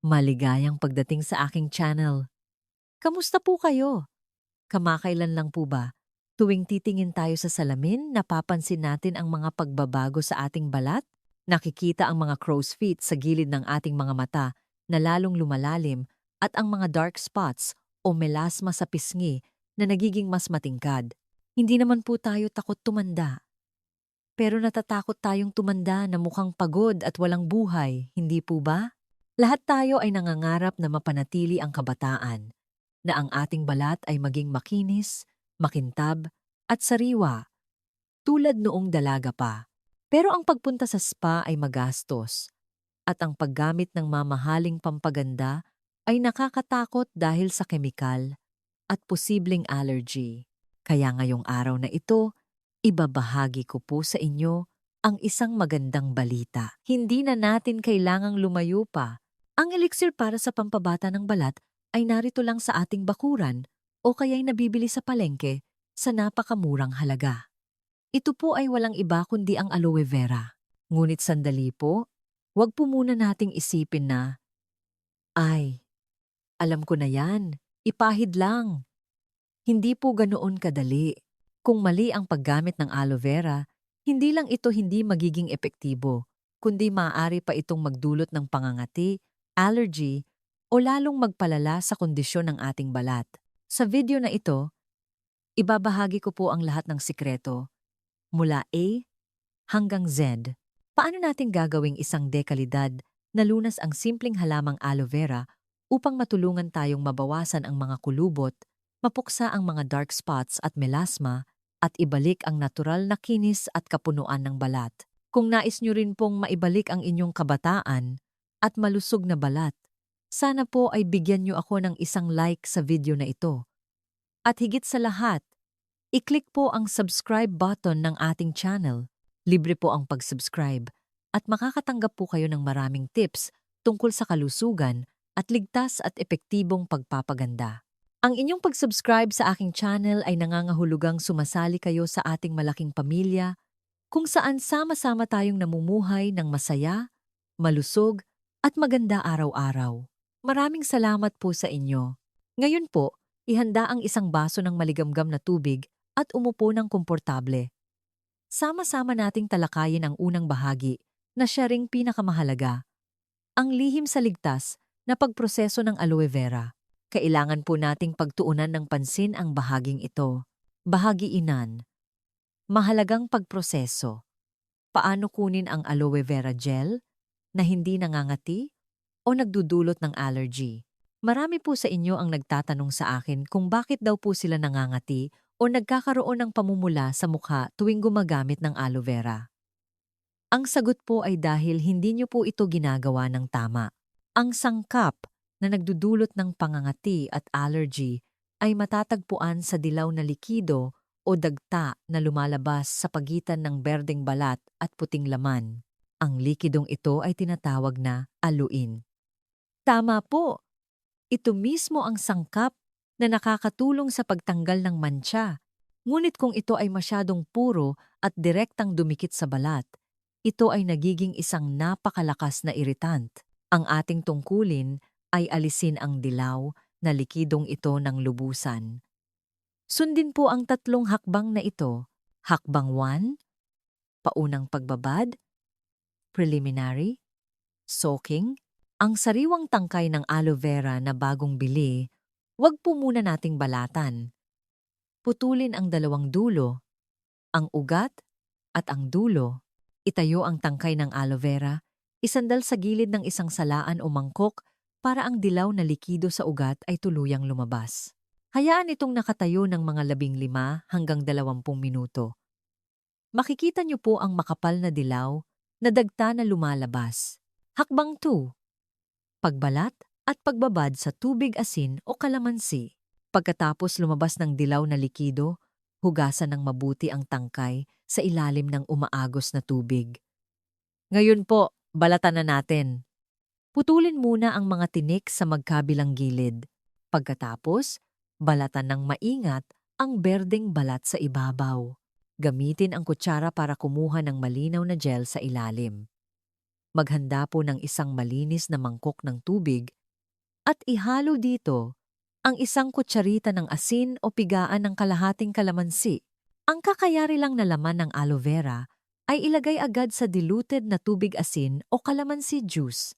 Maligayang pagdating sa aking channel. Kamusta po kayo? Kamakailan lang po ba? Tuwing titingin tayo sa salamin, napapansin natin ang mga pagbabago sa ating balat? Nakikita ang mga crow's feet sa gilid ng ating mga mata na lalong lumalalim at ang mga dark spots o melasma sa pisngi na nagiging mas matingkad. Hindi naman po tayo takot tumanda. Pero natatakot tayong tumanda na mukhang pagod at walang buhay, hindi po ba? Lahat tayo ay nangangarap na mapanatili ang kabataan, na ang ating balat ay maging makinis, makintab, at sariwa, tulad noong dalaga pa. Pero ang pagpunta sa spa ay magastos, at ang paggamit ng mamahaling pampaganda ay nakakatakot dahil sa kemikal at posibleng allergy. Kaya ngayong araw na ito, ibabahagi ko po sa inyo ang isang magandang balita. Hindi na natin kailangang lumayo pa. Ang elixir para sa pampabata ng balat ay narito lang sa ating bakuran o kaya'y nabibili sa palengke sa napakamurang halaga. Ito po ay walang iba kundi ang aloe vera. Ngunit sandali po, wag po muna nating isipin na, ay, alam ko na yan, ipahid lang. Hindi po ganoon kadali. Kung mali ang paggamit ng aloe vera, hindi lang ito hindi magiging epektibo, kundi maaari pa itong magdulot ng pangangati, allergy, o lalong magpalala sa kondisyon ng ating balat. Sa video na ito, ibabahagi ko po ang lahat ng sikreto, mula A hanggang Z. Paano natin gagawing isang dekalidad na lunas ang simpleng halamang aloe vera upang matulungan tayong mabawasan ang mga kulubot, mapuksa ang mga dark spots at melasma, at ibalik ang natural na kinis at kapunuan ng balat. Kung nais nyo rin pong maibalik ang inyong kabataan at malusog na balat, sana po ay bigyan nyo ako ng isang like sa video na ito. At higit sa lahat, i-click po ang subscribe button ng ating channel. Libre po ang pag-subscribe at makakatanggap po kayo ng maraming tips tungkol sa kalusugan at ligtas at epektibong pagpapaganda. Ang inyong pag-subscribe sa aking channel ay nangangahulugang sumasali kayo sa ating malaking pamilya kung saan sama-sama tayong namumuhay ng masaya, malusog at maganda araw-araw. Maraming salamat po sa inyo. Ngayon po, ihanda ang isang baso ng maligamgam na tubig at umupo ng komportable. Sama-sama nating talakayin ang unang bahagi na siya ring pinakamahalaga, ang lihim sa ligtas na pagproseso ng aloe vera. Kailangan po nating pagtuunan ng pansin ang bahaging ito. Bahagi inan. Mahalagang pagproseso. Paano kunin ang aloe vera gel na hindi nangangati o nagdudulot ng allergy? Marami po sa inyo ang nagtatanong sa akin kung bakit daw po sila nangangati o nagkakaroon ng pamumula sa mukha tuwing gumagamit ng aloe vera. Ang sagot po ay dahil hindi nyo po ito ginagawa ng tama. Ang sangkap na nagdudulot ng pangangati at allergy ay matatagpuan sa dilaw na likido o dagta na lumalabas sa pagitan ng berdeng balat at puting laman. Ang likidong ito ay tinatawag na aluin. Tama po! Ito mismo ang sangkap na nakakatulong sa pagtanggal ng mantsa. Ngunit kung ito ay masyadong puro at direktang dumikit sa balat, ito ay nagiging isang napakalakas na iritant. Ang ating tungkulin ay alisin ang dilaw na likidong ito ng lubusan. Sundin po ang tatlong hakbang na ito. Hakbang 1, paunang pagbabad, preliminary, soaking. Ang sariwang tangkay ng aloe vera na bagong bili, wag po muna nating balatan. Putulin ang dalawang dulo, ang ugat at ang dulo. Itayo ang tangkay ng aloe vera, isandal sa gilid ng isang salaan o mangkok para ang dilaw na likido sa ugat ay tuluyang lumabas. Hayaan itong nakatayo ng mga 15 hanggang 20 minuto. Makikita niyo po ang makapal na dilaw na dagta na lumalabas. Hakbang 2. Pagbalat at pagbabad sa tubig asin o kalamansi. Pagkatapos lumabas ng dilaw na likido, hugasan ng mabuti ang tangkay sa ilalim ng umaagos na tubig. Ngayon po, balatan na natin. Putulin muna ang mga tinik sa magkabilang gilid. Pagkatapos, balatan ng maingat ang berdeng balat sa ibabaw. Gamitin ang kutsara para kumuha ng malinaw na gel sa ilalim. Maghanda po ng isang malinis na mangkok ng tubig at ihalo dito ang isang kutsarita ng asin o pigaan ng kalahating kalamansi. Ang kakayari lang na laman ng aloe vera ay ilagay agad sa diluted na tubig asin o kalamansi juice.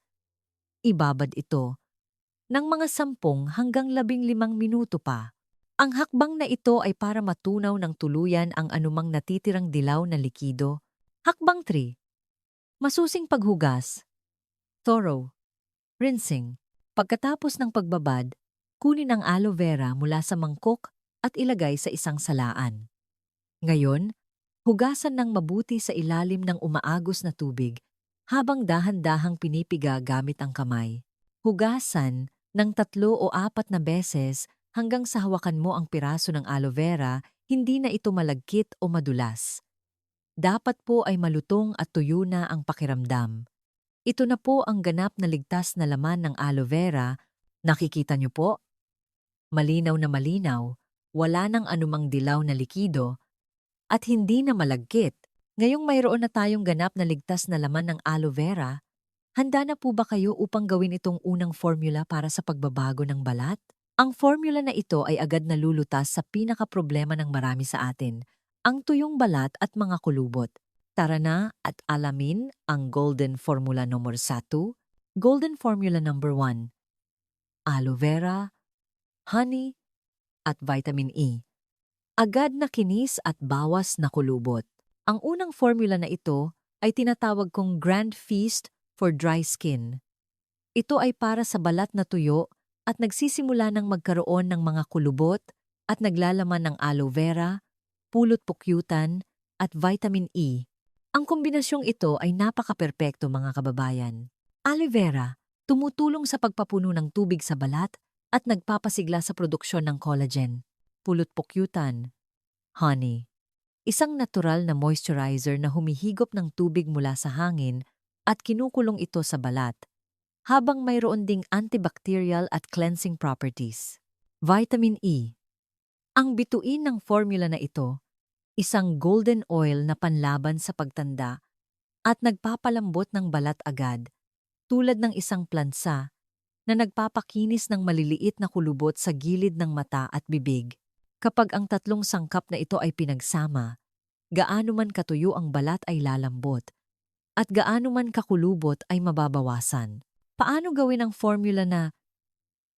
Ibabad ito ng mga 10 hanggang 15 minuto pa. Ang hakbang na ito ay para matunaw ng tuluyan ang anumang natitirang dilaw na likido. Hakbang 3. Masusing paghugas. Thorough rinsing. Pagkatapos ng pagbabad, kunin ang aloe vera mula sa mangkok at ilagay sa isang salaan. Ngayon, hugasan ng mabuti sa ilalim ng umaagos na tubig habang dahan-dahang pinipiga gamit ang kamay. Hugasan ng 3 o 4 na beses hanggang sa hawakan mo ang piraso ng aloe vera, hindi na ito malagkit o madulas. Dapat po ay malutong at tuyo na ang pakiramdam. Ito na po ang ganap na ligtas na laman ng aloe vera. Nakikita niyo po? Malinaw na malinaw, wala nang anumang dilaw na likido, at hindi na malagkit. Ngayong mayroon na tayong ganap na ligtas na laman ng aloe vera, handa na po ba kayo upang gawin itong unang formula para sa pagbabago ng balat? Ang formula na ito ay agad nalulutas sa pinakaproblema ng marami sa atin, ang tuyong balat at mga kulubot. Tara na at alamin ang Golden Formula number 1. Golden Formula number 1. Aloe vera, honey, at vitamin E. Agad na kinis at bawas na kulubot. Ang unang formula na ito ay tinatawag kong Grand Feast for Dry Skin. Ito ay para sa balat na tuyo at nagsisimula ng magkaroon ng mga kulubot at naglalaman ng aloe vera, pulot pukyutan, at vitamin E. Ang kombinasyong ito ay napaka-perpekto mga kababayan. Aloe vera, tumutulong sa pagpapuno ng tubig sa balat at nagpapasigla sa produksyon ng collagen. Pulot pukyutan, honey. Isang natural na moisturizer na humihigop ng tubig mula sa hangin at kinukulong ito sa balat, habang mayroon ding antibacterial at cleansing properties. Vitamin E. Ang bituin ng formula na ito, isang golden oil na panlaban sa pagtanda at nagpapalambot ng balat agad, tulad ng isang plansa na nagpapakinis ng maliliit na kulubot sa gilid ng mata at bibig. Kapag ang 3 sangkap na ito ay pinagsama, gaano man katuyo ang balat ay lalambot at gaano man kakulubot ay mababawasan. Paano gawin ang formula na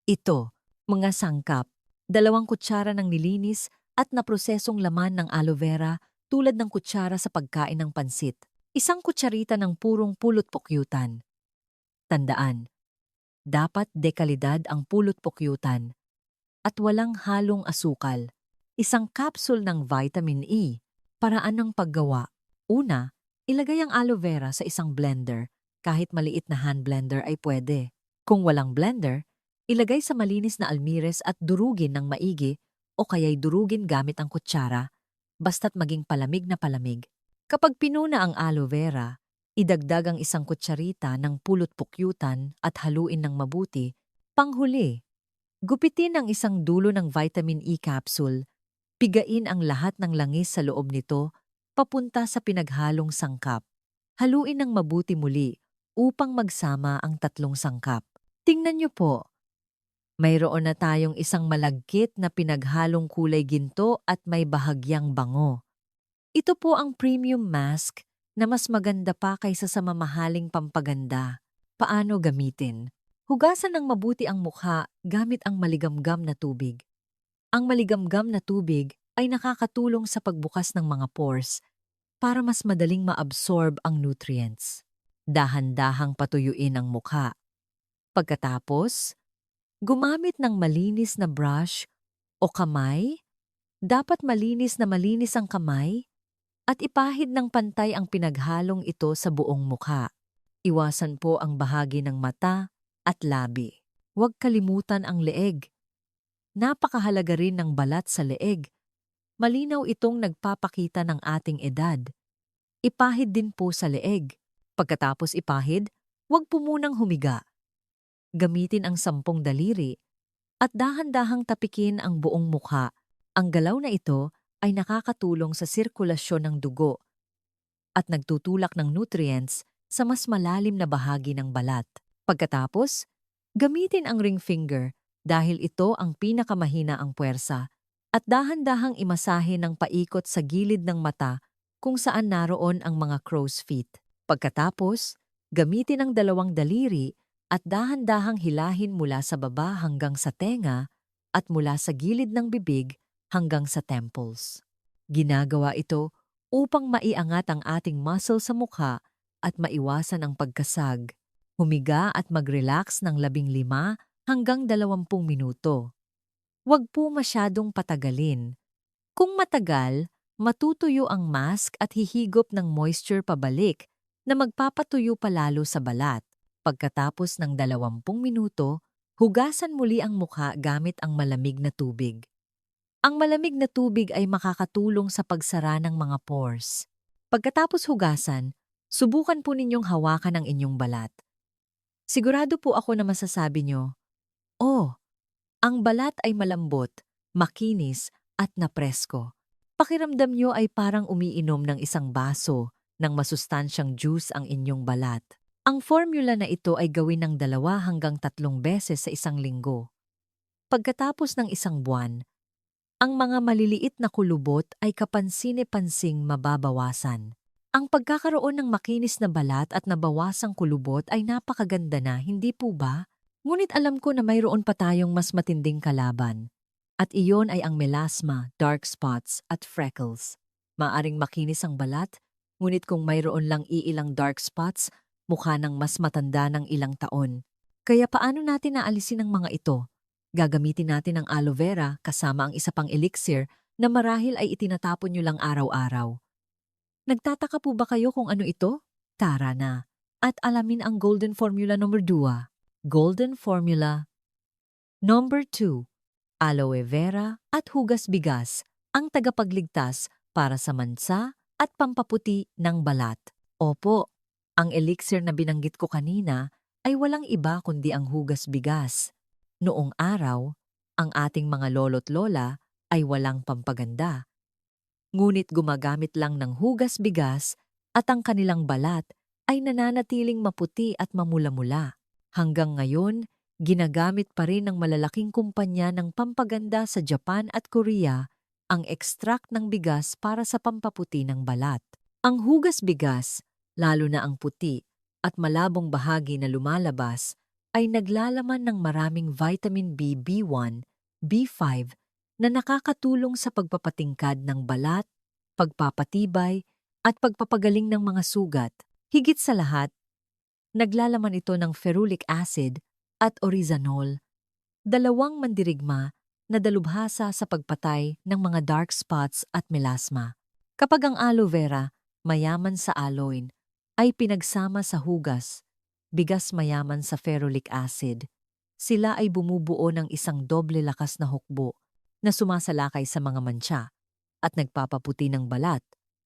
ito? Mga sangkap, 2 kutsara ng nilinis at naprosesong laman ng aloe vera tulad ng kutsara sa pagkain ng pansit. 1 kutsarita ng purong pulot pukyutan. Tandaan, dapat dekalidad ang pulot pukyutan at walang halong asukal. 1 capsule ng vitamin E. Paraan ng paggawa. Una, ilagay ang aloe vera sa isang blender. Kahit maliit na hand blender ay pwede. Kung walang blender, ilagay sa malinis na almires at durugin ng maigi o kaya'y durugin gamit ang kutsara, basta't maging palamig na palamig. Kapag pinuna ang aloe vera, idagdag ang 1 kutsarita ng pulot pukyutan at haluin ng mabuti. Panghuli, gupitin ang 1 dulo ng vitamin E capsule. Pigain ang lahat ng langis sa loob nito papunta sa pinaghalong sangkap. Haluin ng mabuti muli upang magsama ang 3 sangkap. Tingnan niyo po. Mayroon na tayong isang malagkit na pinaghalong kulay ginto at may bahagyang bango. Ito po ang premium mask na mas maganda pa kaysa sa mamahaling pampaganda. Paano gamitin? Hugasan ng mabuti ang mukha gamit ang maligamgam na tubig. Ang maligamgam na tubig ay nakakatulong sa pagbukas ng mga pores para mas madaling maabsorb ang nutrients. Dahan-dahang patuyuin ang mukha. Pagkatapos, gumamit ng malinis na brush o kamay. Dapat malinis ang kamay at ipahid ng pantay ang pinaghalong ito sa buong mukha. Iwasan po ang bahagi ng mata at labi. Huwag kalimutan ang leeg. Napakahalaga rin ng balat sa leeg. Malinaw itong nagpapakita ng ating edad. Ipahid din po sa leeg. Pagkatapos ipahid, huwag po munang humiga. Gamitin ang 10 daliri at dahan-dahang tapikin ang buong mukha. Ang galaw na ito ay nakakatulong sa sirkulasyon ng dugo at nagtutulak ng nutrients sa mas malalim na bahagi ng balat. Pagkatapos, gamitin ang ring finger dahil ito ang pinakamahina ang puwersa at dahan-dahang imasahe ng paikot sa gilid ng mata kung saan naroon ang mga crow's feet. Pagkatapos, gamitin ang dalawang daliri at dahan-dahang hilahin mula sa baba hanggang sa tenga at mula sa gilid ng bibig hanggang sa temples. Ginagawa ito upang maiangat ang ating muscle sa mukha at maiwasan ang pagkasag. Humiga at mag-relax ng 15 hanggang 20 minuto. Huwag po masyadong patagalin. Kung matagal, matutuyo ang mask at hihigop ng moisture pabalik na magpapatuyo palalo sa balat. Pagkatapos ng 20 minuto, hugasan muli ang mukha gamit ang malamig na tubig. Ang malamig na tubig ay makakatulong sa pagsara ng mga pores. Pagkatapos hugasan, subukan po ninyong hawakan ang inyong balat. Sigurado po ako na masasabi nyo, "Oh, ang balat ay malambot, makinis at napresko." Pakiramdam nyo ay parang umiinom ng isang baso ng masustansyang juice ang inyong balat. Ang formula na ito ay gawin ng 2 hanggang 3 beses sa isang linggo. Pagkatapos ng isang buwan, ang mga maliliit na kulubot ay kapansin-pansing mababawasan. Ang pagkakaroon ng makinis na balat at nabawasang kulubot ay napakaganda na, hindi po ba? Ngunit alam ko na mayroon pa tayong mas matinding kalaban. At iyon ay ang melasma, dark spots at freckles. Maaring makinis ang balat, ngunit kung mayroon lang iilang dark spots, mukha ng mas matanda ng ilang taon. Kaya paano natin naalisin ang mga ito? Gagamitin natin ang aloe vera kasama ang isa pang elixir na marahil ay itinatapon nyo lang araw-araw. Nagtataka po ba kayo kung ano ito? Tara na at alamin ang Golden Formula number 2. Golden Formula number 2. Aloe vera at hugas bigas ang tagapagligtas para sa mansa at pampaputi ng balat. Opo, ang elixir na binanggit ko kanina ay walang iba kundi ang hugas bigas. Noong araw, ang ating mga lolo't lola ay walang pampaganda. Ngunit gumagamit lang ng hugas bigas at ang kanilang balat ay nananatiling maputi at mamula-mula. Hanggang ngayon, ginagamit pa rin ng malalaking kumpanya ng pampaganda sa Japan at Korea ang extract ng bigas para sa pampaputi ng balat. Ang hugas bigas, lalo na ang puti at malabong bahagi na lumalabas, ay naglalaman ng maraming vitamin B, B1, B5 na nakakatulong sa pagpapatingkad ng balat, pagpapatibay, at pagpapagaling ng mga sugat. Higit sa lahat, naglalaman ito ng ferulic acid at oryzanol, 2 mandirigma na dalubhasa sa pagpatay ng mga dark spots at melasma. Kapag ang aloe vera, mayaman sa aloin, ay pinagsama sa hugas, bigas mayaman sa ferulic acid, sila ay bumubuo ng isang doble lakas na hukbo na sumasalakay sa mga mantsa at nagpapaputi ng balat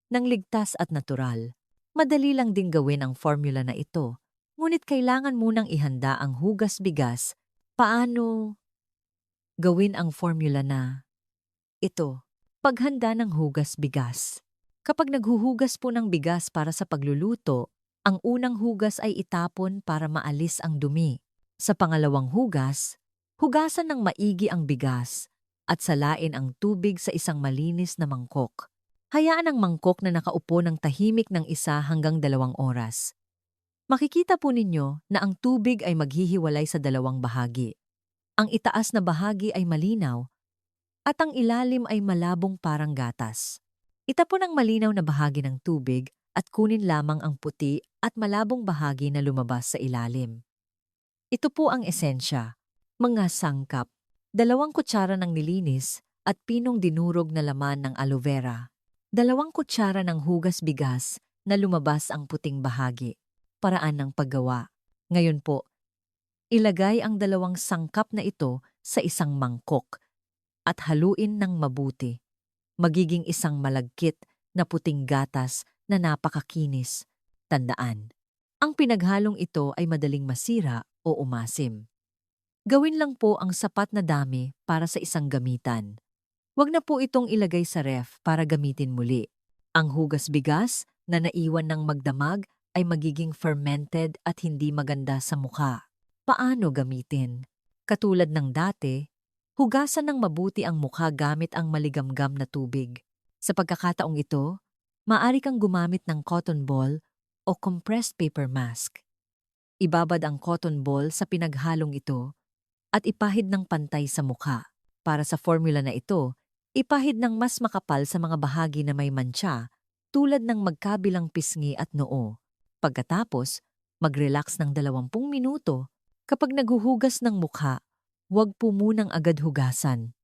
ng ligtas at natural. Madali lang ding gawin ang formula na ito, ngunit kailangan munang ihanda ang hugas bigas. Paano gawin ang formula na ito? Paghanda ng hugas bigas. Kapag naghuhugas po ng bigas para sa pagluluto, ang unang hugas ay itapon para maalis ang dumi. Sa pangalawang hugas, hugasan ng maigi ang bigas at salain ang tubig sa isang malinis na mangkok. Hayaan ang mangkok na nakaupo ng tahimik ng 1 hanggang 2 oras. Makikita po ninyo na ang tubig ay maghihiwalay sa 2 bahagi. Ang itaas na bahagi ay malinaw at ang ilalim ay malabong parang gatas. Itapon ang malinaw na bahagi ng tubig at kunin lamang ang puti at malabong bahagi na lumabas sa ilalim. Ito po ang esensya. Mga sangkap, 2 kutsara ng nilinis at pinong dinurog na laman ng aloe vera, 2 kutsara ng hugas bigas na lumabas ang puting bahagi. Paraan ng paggawa. Ngayon po, ilagay ang 2 sangkap na ito sa isang mangkok at haluin ng mabuti. Magiging isang malagkit na puting gatas na napakakinis. Tandaan, ang pinaghalong ito ay madaling masira o umasim. Gawin lang po ang sapat na dami para sa isang gamitan. Huwag na po itong ilagay sa ref para gamitin muli. Ang hugas bigas na naiwan ng magdamag ay magiging fermented at hindi maganda sa mukha. Paano gamitin? Katulad ng dati, hugasan ng mabuti ang mukha gamit ang maligamgam na tubig. Sa pagkakataong ito, maaari kang gumamit ng cotton ball o compressed paper mask. Ibabad ang cotton ball sa pinaghalong ito at ipahid ng pantay sa mukha. Para sa formula na ito, ipahid ng mas makapal sa mga bahagi na may mantsa tulad ng magkabilang pisngi at noo. Pagkatapos, mag-relax ng 20 minuto. Kapag naghuhugas ng mukha, huwag po munang agad hugasan.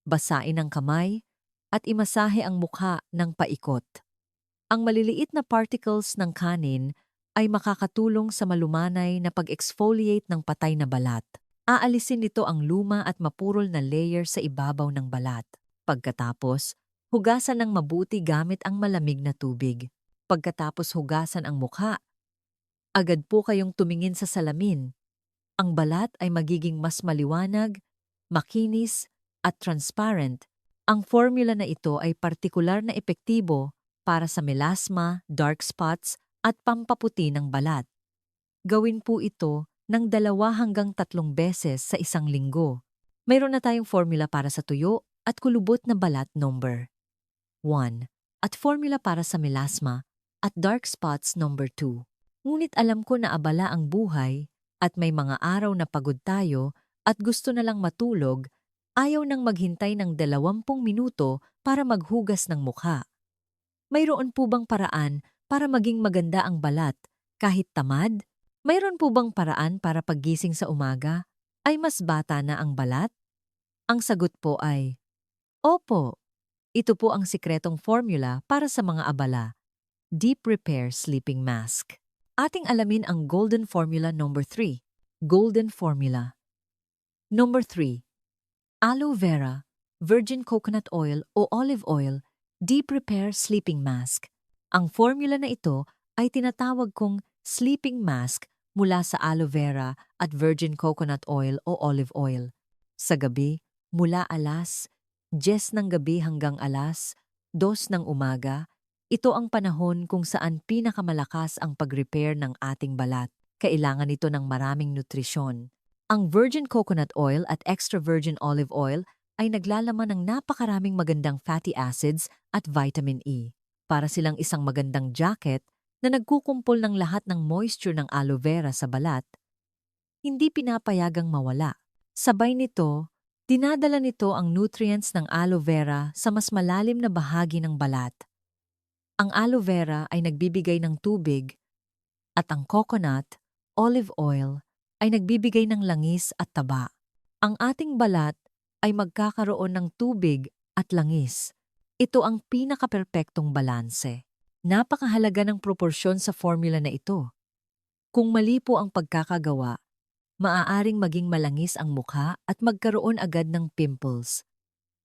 Basain ang kamay at imasahe ang mukha ng paikot. Ang maliliit na particles ng kanin ay makakatulong sa malumanay na pag-exfoliate ng patay na balat. Aalisin nito ang luma at mapurol na layer sa ibabaw ng balat. Pagkatapos, hugasan ng mabuti gamit ang malamig na tubig. Pagkatapos hugasan ang mukha, agad po kayong tumingin sa salamin. Ang balat ay magiging mas maliwanag, makinis, at transparent. Ang formula na ito ay partikular na epektibo para sa melasma, dark spots, at pampaputi ng balat. Gawin po ito ng 2 hanggang 3 beses sa isang linggo. Mayroon na tayong formula para sa tuyo at kulubot na balat number 1 at formula para sa melasma at dark spots number 2. Ngunit alam ko na abala ang buhay at may mga araw na pagod tayo at gusto na lang matulog, ayaw nang maghintay ng 20 minuto para maghugas ng mukha. Mayroon po bang paraan para maging maganda ang balat kahit tamad? Mayroon po bang paraan para paggising sa umaga ay mas bata na ang balat? Ang sagot po ay, opo. Ito po ang sikretong formula para sa mga abala. Deep Repair Sleeping Mask. Ating alamin ang Golden Formula number 3. Golden Formula. Number 3. Aloe Vera, Virgin Coconut Oil o Olive Oil, Deep Repair Sleeping Mask. Ang formula na ito ay tinatawag kong sleeping mask mula sa aloe vera at virgin coconut oil o olive oil. Sa gabi, mula alas 10 ng gabi hanggang alas 2 ng umaga, ito ang panahon kung saan pinakamalakas ang pag-repair ng ating balat. Kailangan ito ng maraming nutrisyon. Ang virgin coconut oil at extra virgin olive oil ay naglalaman ng napakaraming magandang fatty acids at vitamin E. Para silang isang magandang jacket na nagkukumpol ng lahat ng moisture ng aloe vera sa balat, hindi pinapayagang mawala. Sabay nito, dinadala nito ang nutrients ng aloe vera sa mas malalim na bahagi ng balat. Ang aloe vera ay nagbibigay ng tubig at ang coconut, olive oil, ay nagbibigay ng langis at taba. Ang ating balat ay magkakaroon ng tubig at langis. Ito ang pinakaperpektong balanse. Napakahalaga ng proporsyon sa formula na ito. Kung mali po ang pagkakagawa, maaaring maging malangis ang mukha at magkaroon agad ng pimples.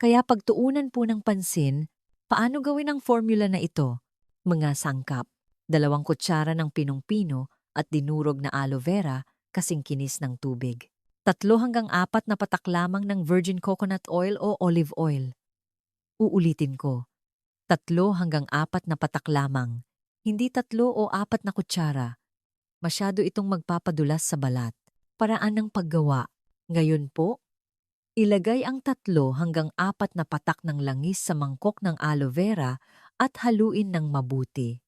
Kaya pagtuunan po ng pansin, paano gawin ang formula na ito? Mga sangkap, 2 kutsara ng pinong-pino at dinurog na aloe vera kasing kinis ng tubig. 3 hanggang 4 na patak lamang ng virgin coconut oil o olive oil. Uulitin ko, 3 hanggang 4 na patak lamang, hindi 3 o 4 na kutsara. Masyado itong magpapadulas sa balat. Paraan ng paggawa. Ngayon po, ilagay ang 3 hanggang 4 na patak ng langis sa mangkok ng aloe vera at haluin ng mabuti.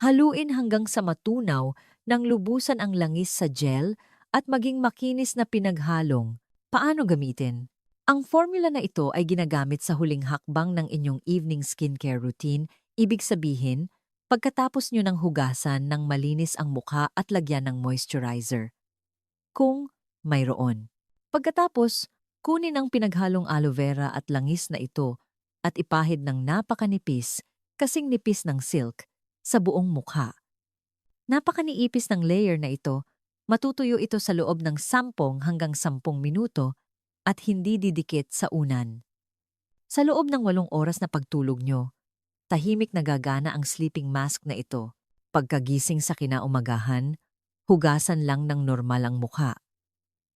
Haluin hanggang sa matunaw nang lubusan ang langis sa gel at maging makinis na pinaghalong. Paano gamitin? Ang formula na ito ay ginagamit sa huling hakbang ng inyong evening skincare routine, ibig sabihin, pagkatapos nyo ng hugasan ng malinis ang mukha at lagyan ng moisturizer. Kung mayroon. Pagkatapos, kunin ang pinaghalong aloe vera at langis na ito at ipahid ng napakanipis, kasing nipis ng silk, sa buong mukha. Napakaniipis ng layer na ito, matutuyo ito sa loob ng 10 hanggang 10 minuto at hindi didikit sa unan. Sa loob ng 8 oras na pagtulog nyo, tahimik na gagana ang sleeping mask na ito. Pagkagising sa kinaumagahan, hugasan lang ng normal ang mukha.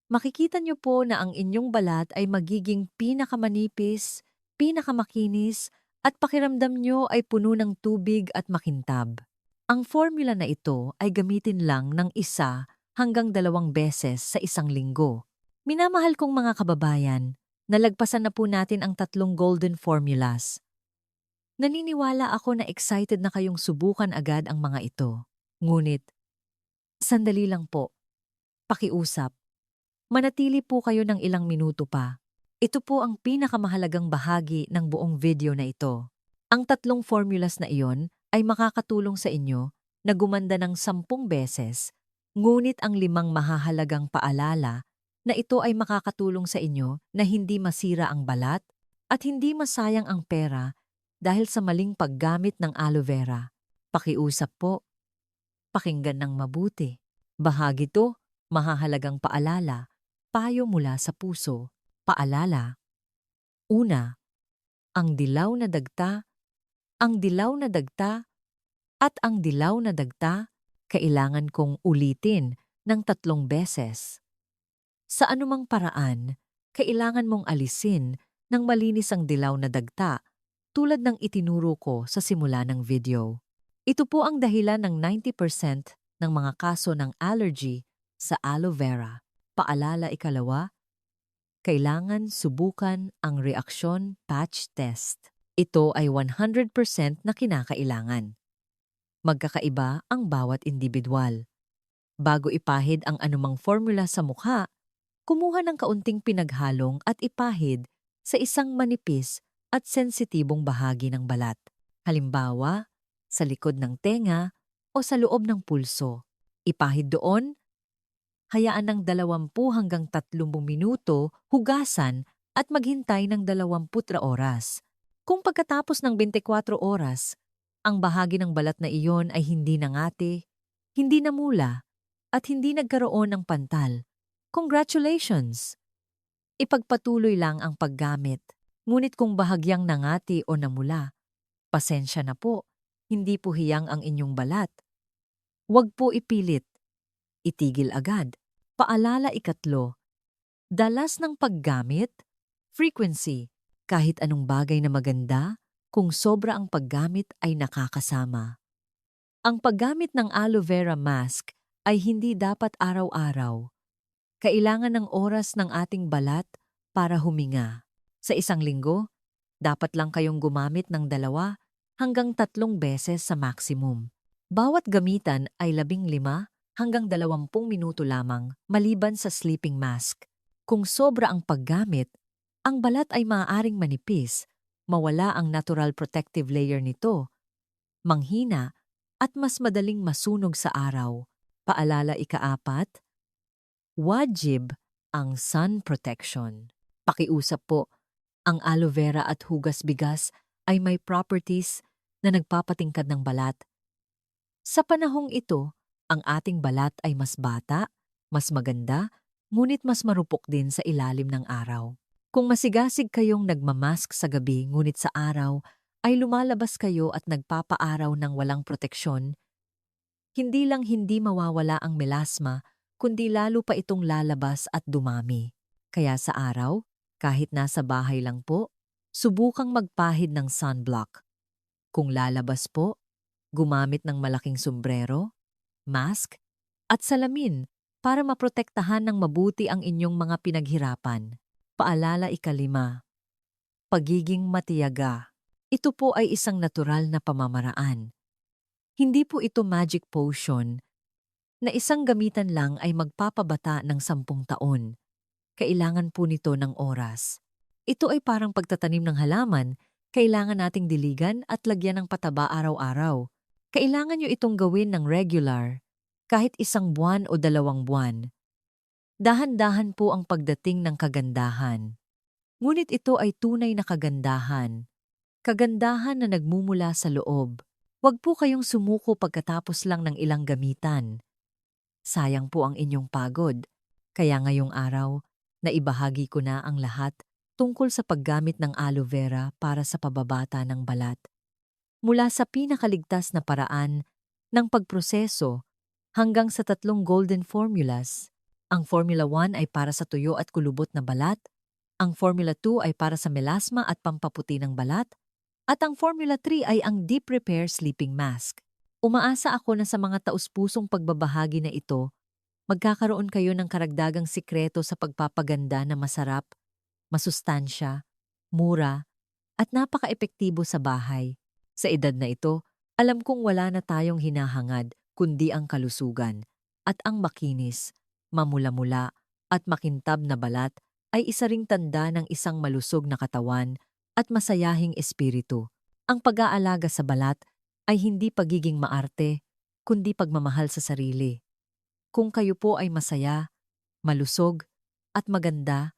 Makikita nyo po na ang inyong balat ay magiging pinakamanipis, pinakamakinis, at pakiramdam nyo ay puno ng tubig at makintab. Ang formula na ito ay gamitin lang ng 1 hanggang 2 beses sa isang linggo. Minamahal kong mga kababayan, nalagpasan na po natin ang 3 golden formulas. Naniniwala ako na excited na kayong subukan agad ang mga ito. Ngunit, sandali lang po, pakiusap. Manatili po kayo ng ilang minuto pa. Ito po ang pinakamahalagang bahagi ng buong video na ito. Ang 3 formulas na iyon ay makakatulong sa inyo na gumanda ng 10 beses, ngunit ang 5 mahahalagang paalala na ito ay makakatulong sa inyo na hindi masira ang balat at hindi masayang ang pera dahil sa maling paggamit ng aloe vera. Pakiusap po, pakinggan ng mabuti. Bahagi to, mahahalagang paalala, payo mula sa puso. Paalala. Una, ang dilaw na dagta, ang dilaw na dagta, at ang dilaw na dagta, kailangan kong ulitin ng 3 beses. Sa anumang paraan, kailangan mong alisin ng malinis ang dilaw na dagta tulad ng itinuro ko sa simula ng video. Ito po ang dahilan ng 90% ng mga kaso ng allergy sa aloe vera. Paalala ikalawa, kailangan subukan ang reaksyon patch test. Ito ay 100% na kinakailangan. Magkakaiba ang bawat individual. Bago ipahid ang anumang formula sa mukha, kumuha ng kaunting pinaghalong at ipahid sa isang manipis at sensitibong bahagi ng balat. Halimbawa, sa likod ng tenga o sa loob ng pulso. Ipahid doon, hayaan ng 20 hanggang 30 minuto, hugasan at maghintay ng 20 oras. Kung pagkatapos ng 24 oras, ang bahagi ng balat na iyon ay hindi nangati, hindi namula, at hindi nagkaroon ng pantal, congratulations! Ipagpatuloy lang ang paggamit. Ngunit kung bahagyang nangati o namula, pasensya na po, hindi po hiyang ang inyong balat. Huwag po ipilit. Itigil agad. Paalala ikatlo, dalas ng paggamit, frequency. Kahit anong bagay na maganda, kung sobra ang paggamit ay nakakasama. Ang paggamit ng aloe vera mask ay hindi dapat araw-araw. Kailangan ng oras ng ating balat para huminga. Sa isang linggo, dapat lang kayong gumamit ng 2 hanggang 3 beses sa maximum. Bawat gamitan ay 15 hanggang 20 minuto lamang maliban sa sleeping mask. Kung sobra ang paggamit, ang balat ay maaaring manipis, mawala ang natural protective layer nito, manghina, at mas madaling masunog sa araw. Paalala ikaapat, wajib ang sun protection. Pakiusap po, ang aloe vera at hugas bigas ay may properties na nagpapatingkad ng balat. Sa panahong ito, ang ating balat ay mas bata, mas maganda, ngunit mas marupok din sa ilalim ng araw. Kung masigasig kayong nagmamask sa gabi ngunit sa araw ay lumalabas kayo at nagpapaaraw ng walang proteksyon, hindi lang hindi mawawala ang melasma, kundi lalo pa itong lalabas at dumami. Kaya sa araw, kahit nasa bahay lang po, subukang magpahid ng sunblock. Kung lalabas po, gumamit ng malaking sombrero, mask, at salamin para maprotektahan ng mabuti ang inyong mga pinaghirapan. Paalala ikalima, pagiging matiyaga. Ito po ay isang natural na pamamaraan. Hindi po ito magic potion na isang gamitan lang ay magpapabata ng 10 taon. Kailangan po nito ng oras. Ito ay parang pagtatanim ng halaman, kailangan nating diligan at lagyan ng pataba araw-araw. Kailangan nyo itong gawin ng regular, kahit 1 buwan o 2 buwan. Dahan-dahan po ang pagdating ng kagandahan. Ngunit ito ay tunay na kagandahan. Kagandahan na nagmumula sa loob. Huwag po kayong sumuko pagkatapos lang ng ilang gamitan. Sayang po ang inyong pagod. Kaya ngayong araw, naibahagi ko na ang lahat tungkol sa paggamit ng aloe vera para sa pababata ng balat. Mula sa pinakaligtas na paraan ng pagproseso hanggang sa 3 golden formulas. Ang Formula 1 ay para sa tuyo at kulubot na balat, ang Formula 2 ay para sa melasma at pampaputi ng balat, at ang Formula 3 ay ang Deep Repair Sleeping Mask. Umaasa ako na sa mga taus-pusong pagbabahagi na ito, magkakaroon kayo ng karagdagang sikreto sa pagpapaganda na masarap, masustansya, mura, at napaka-epektibo sa bahay. Sa edad na ito, alam kong wala na tayong hinahangad kundi ang kalusugan at ang makinis, mamula-mula at makintab na balat ay isa ring tanda ng isang malusog na katawan at masayahing espiritu. Ang pag-aalaga sa balat ay hindi pagiging maarte, kundi pagmamahal sa sarili. Kung kayo po ay masaya, malusog, at maganda,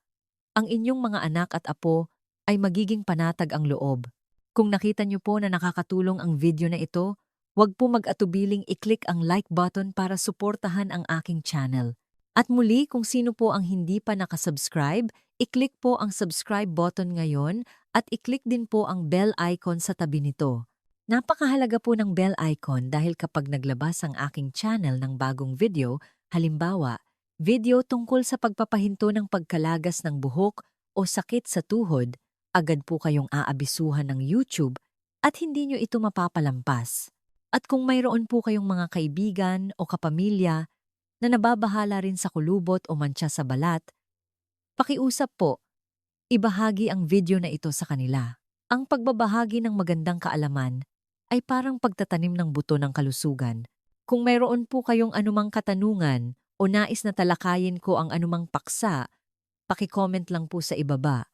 ang inyong mga anak at apo ay magiging panatag ang loob. Kung nakita niyo po na nakakatulong ang video na ito, huwag po mag-atubiling i-click ang like button para suportahan ang aking channel. At muli, kung sino po ang hindi pa nakasubscribe, i-click po ang subscribe button ngayon at i-click din po ang bell icon sa tabi nito. Napakahalaga po ng bell icon dahil kapag naglabas ang aking channel ng bagong video, halimbawa, video tungkol sa pagpapahinto ng pagkalagas ng buhok o sakit sa tuhod, agad po kayong aabisuhan ng YouTube at hindi nyo ito mapapalampas. At kung mayroon po kayong mga kaibigan o kapamilya na nababahala rin sa kulubot o mantsa sa balat, pakiusap po, ibahagi ang video na ito sa kanila. Ang pagbabahagi ng magandang kaalaman ay parang pagtatanim ng buto ng kalusugan. Kung mayroon po kayong anumang katanungan o nais na talakayin ko ang anumang paksa, paki-comment lang po sa ibaba.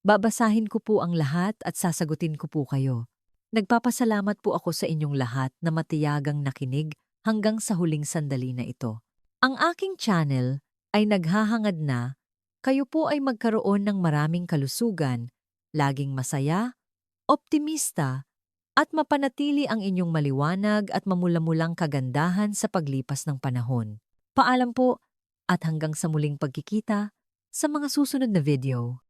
Babasahin ko po ang lahat at sasagutin ko po kayo. Nagpapasalamat po ako sa inyong lahat na matiyagang nakinig hanggang sa huling sandali na ito. Ang aking channel ay naghahangad na kayo po ay magkaroon ng maraming kalusugan, laging masaya, optimista, at mapanatili ang inyong maliwanag at mamula-mulang kagandahan sa paglipas ng panahon. Paalam po at hanggang sa muling pagkikita sa mga susunod na video.